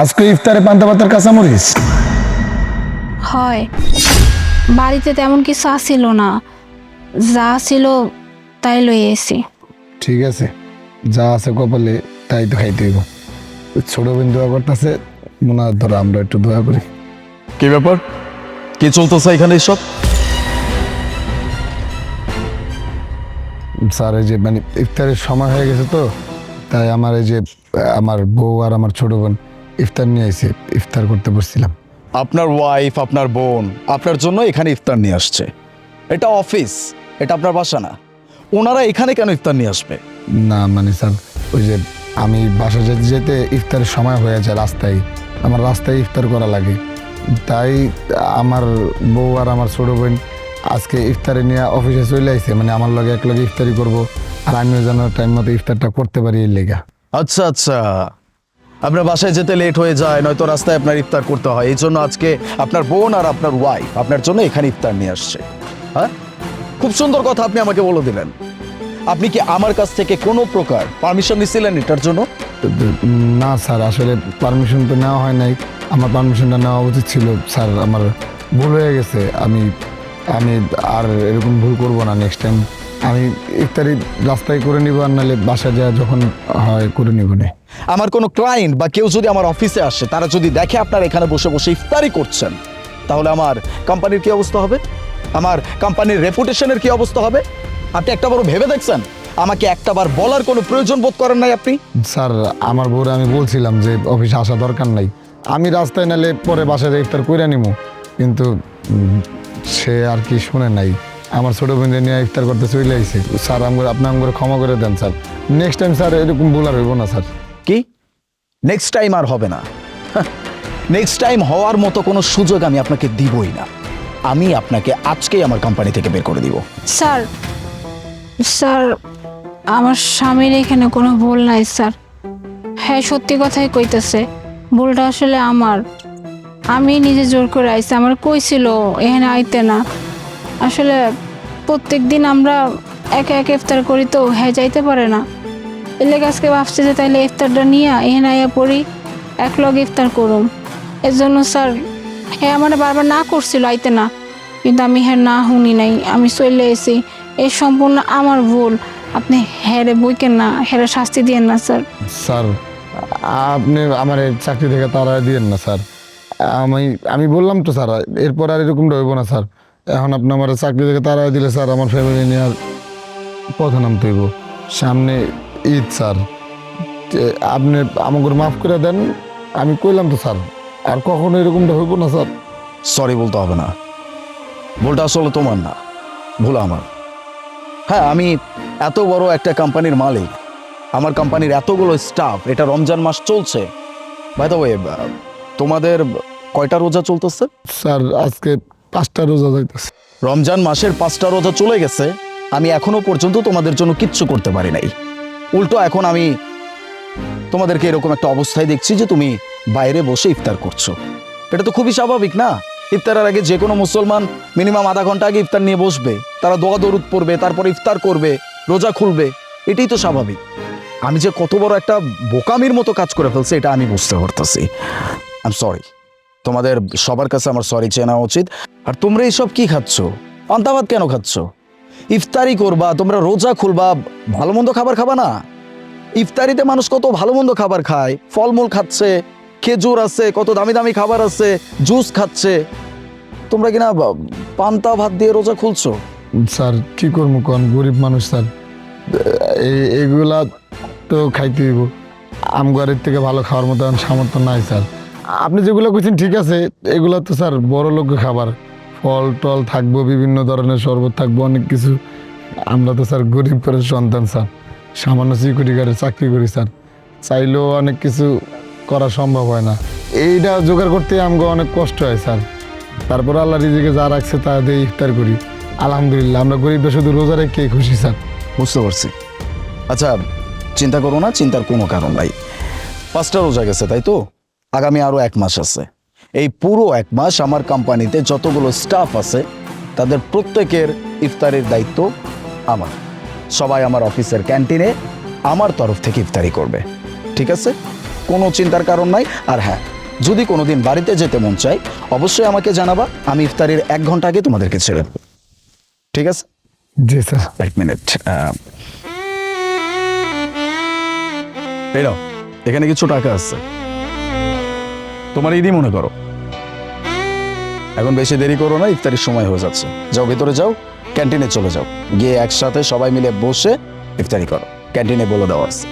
আজকে ইফতারে পান্তা ভাতের কাঁচামরিচ। হয়, বাড়িতে তেমন কিছু আসিল না, যা ছিল তাই লই এসি। ঠিক আছে, যা আছে কপালে তাই তো খাইতে হইব। ওই ছোট বোন দোয়া করতেছে, মনে হয় ধরো আমরা একটু দোয়া করি। কি ব্যাপার, কি চলতেছে এখানে সব? স্যার এই যে মানে ইফতারের সময় হয়ে গেছে তো, তাই আমার এই যে আমার বউ আর আমার ছোট বোন ইফতার নিয়ে আইছে, ইফতার করতে বসছিলাম। আপনার ওয়াইফ, আপনার বোন আপনার জন্য এখানে ইফতার নিয়ে আসছে। এটা অফিস, এটা আপনার বাসা না। ওনারা এখানে কেন ইফতার নিয়ে আসবে? না মানে স্যার, ওই যে আমি বাসা যেতে যেতে ইফতারের সময় হয়ে যায়, রাস্তায় আমার রাস্তায় ইফতার করা লাগে, তাই আমার বউ আর আমার ছোট বোন আজকে ইফতারি নিয়ে অফিসে চলে আইছে, মানে আমার লগে এক লগে ইফতারি করব, আর আমিও যেন টাইম মতো ইফতারটা করতে পারি এর লেগা। আচ্ছা আচ্ছা, আপনার বাসায় যেতে লেট হয়ে যায়, নয়তো রাস্তায় আপনার ইফতার করতে হয়, এই জন্য আজকে আপনার বোন আর আপনার ওয়াইফ আপনার জন্য এখানে ইফতার নিয়ে আসছে। হ্যাঁ, খুব সুন্দর কথা আপনি আমাকে বলে দিলেন। আপনি কি আমার কাছ থেকে কোনো প্রকার পারমিশন নিছিলেন এটার জন্য? না স্যার, আসলে পারমিশন তো নেওয়া হয় নাই, আমার পারমিশনটা নেওয়া উচিত ছিল স্যার, আমার ভুল হয়ে গেছে। আমি আমি আর এরকম ভুল করব না নেক্সট টাইম। আমি ইফতারি রাস্তায় করে নিব, আর নাহলে বাসায় যা যখন হয় করে নিব না। আমার কোনো ক্লায়েন্ট বা কেউ যদি আমার অফিসে আসে, তারা যদি দেখে আপনার এখানে বসে বসে ইফতারি করছেন, তাহলে আমার কোম্পানির কি অবস্থা হবে? আমার কোম্পানির রেপুটেশনের কি অবস্থা হবে? আপনি একটা বড় ভেবে দেখছেন? আমাকে একটাবার বলার কোনো প্রয়োজন বোধ করেন নাই আপনি? স্যার আমার বউরে আমি বলছিলাম যে অফিসে আসা দরকার নাই, আমি রাস্তায় নালে পরে বাসায় ইফতার করে নিব, কিন্তু সে আর কি শুনে নাই। আমার ছোট বোনদের নিয়ে ইফতার করতে চলে আইছে। স্যার আপনি আমাকে ক্ষমা করে দেন স্যার, নেক্সট টাইম স্যার এরকম ভুল আর হইব না স্যার। কি নেক্সট টাইম আর হবে না? নেক্সট টাইম হওয়ার মতো কোনো সুযোগ আমি আপনাকে দিবই না। আমি আপনাকে আজকেই আমার কোম্পানি থেকে বের করে দিব। স্যার, স্যার আমার স্বামীর এখানে কোনো ভুল নাই স্যার। হ্যাঁ, সত্যি কথাই কইতেছে, ভুলটা আসলে আমার। আমি নিজে জোর করে আইছি, আমার কইছিল এখানে আইতে না। আসলে প্রত্যেক দিন আমরা একা একা ইফতার করি তো, হ্যাঁ যাইতে পারে না। এলে আজকে ভাবছে যে তাইলে ইফতারটা নিয়ে এখানে আইয়া পড়ি, এক লগে ইফতার করুম। এর জন্য স্যার হ্যাঁ আমার বারবার না করছিল আইতে না, কিন্তু আমি হ্যাঁ না শুনি নাই, আমি চলে এসেছি। এই সম্পূর্ণ আমার ভুল। আপনি হ্যারে বইকেন না, হ্যারে শাস্তি দিয়েন না স্যার। স্যার আপনি আমার এই চাকরি থেকে তারা দিয়েন না স্যার। আমি আমি বললাম তো স্যার, এরপর আর এরকমটা হইব না স্যার। এখন আপনি আমার চাকরি থেকে তারা দিলে স্যার আমার ফ্যামিলি নিয়ে আর পথে নামতে হইব। সামনে ঈদ স্যার, আপনি আমাকে মাফ করে দেন। আমি কইলাম তো স্যার, আর কখনো এরকমটা হইব না স্যার। সরি বলতে হবে না, ভুলটা আসলে তোমার না, ভুল আমার। হ্যাঁ, আমি এত বড় একটা কোম্পানির মালিক, আমার কোম্পানির এতগুলো স্টাফ, এটা রমজান মাস চলছে। বাই দ্য ওয়ে, তোমাদের কয়টা রোজা চলতেছে? স্যার আজকে 5টা রোজা যাইতেছে। রমজান মাসের 5টা রোজা চলে গেছে, আমি এখনো পর্যন্ত তোমাদের জন্য কিচ্ছু করতে পারি নাই। উল্টো এখন আমি তোমাদেরকে এরকম একটা অবস্থায় দেখছি যে তুমি বাইরে বসে ইফতার করছো। এটা তো খুবই স্বাভাবিক না? ইফতারের আগে যে কোনো মুসলমান মিনিমাম আধা ঘন্টা আগে ইফতার নিয়ে বসবে, তারা দোয়া দরুদ পড়বে, তারপরে ইফতার করবে, রোজা খুলবে। এটাই তো স্বাভাবিক। আমি যে কত বড় একটা বোকামির মতো কাজ করে ফেলছি এটা আমি বুঝতে পারতেছি। আই এম সরি, তোমাদের সবার কাছে আমার সরি চেনা উচিত। আর তোমরা এইসব কি খাচ্ছ? পান্তা ভাত কেন খাচ্ছ? ইফতারি করবা, তোমরা রোজা খুলবা, ভালো মন্দ খাবার খাবা না? ইফতারিতে মানুষ কত ভালো মন্দ খাবার খায়, ফলমূল খাচ্ছে, খেজুর আছে, কত দামি দামি খাবার আছে, জুস খাচ্ছে। তোমরা কিনা পান্তা ভাত দিয়ে রোজা খুলছো? স্যার কি করবো কোন, গরিব মানুষ স্যার, এইগুলা তো খাইতে হইব। আমগারের থেকে ভালো খাওয়ার মতো এখন সামর্থ্য নাই স্যার। আপনি যেগুলো কইছেন ঠিক আছে, এগুলো তো স্যার বড় লোকের খাবার, ফল টল থাকবো, বিভিন্ন ধরনের শরবত থাকবো, অনেক কিছু। আমরা তো স্যার গরিব করে সন্তান স্যার, সামান্য সিকিউরিটি গার্ডের চাকরি করি স্যার, চাইলেও অনেক কিছু করা সম্ভব হয় না। এইটা জোগাড় করতে আমগো অনেক কষ্ট হয় স্যার। তারপর আল্লাহ রিজিকে যা রাখছে তা দিয়ে ইফতার করি, আলহামদুলিল্লাহ। আমরা গরিবরা শুধু রোজা রেখে খুশি স্যার। বুঝতে পারছি। আচ্ছা, চিন্তা করো না, চিন্তার কোনো কারণ নাই। 5টা রোজা গেছে তাই তো, আগামী আরো 1 মাস আছে। এই পুরো 1 মাস আমার কোম্পানিতে যতগুলো স্টাফ আছে তাদের প্রত্যেকের ইফতারের দায়িত্ব আমার। সবাই আমার অফিসের ক্যান্টিনে আমার তরফ থেকে ইফতারি করবে, ঠিক আছে? কোনো চিন্তার কারণ নাই। আর হ্যাঁ, যদি কোনোদিন বাড়িতে যেতে মন চায় অবশ্যই আমাকে জানাবা, আমি ইফতারির 1 ঘন্টা আগে তোমাদেরকে ছেড়ে দেবো। ঠিক আছে? জি স্যার। 1 মিনিট। এই নাও, এখানে কিছু টাকা আছে, তোমার ঈদই মনে করো। এখন বেশি দেরি করো না, ইফতারির সময় হয়ে যাচ্ছে। যাও ভেতরে যাও, ক্যান্টিনে চলে যাও, গিয়ে একসাথে সবাই মিলে বসে ইফতারি করো। ক্যান্টিনে বলে দেওয়া আছে।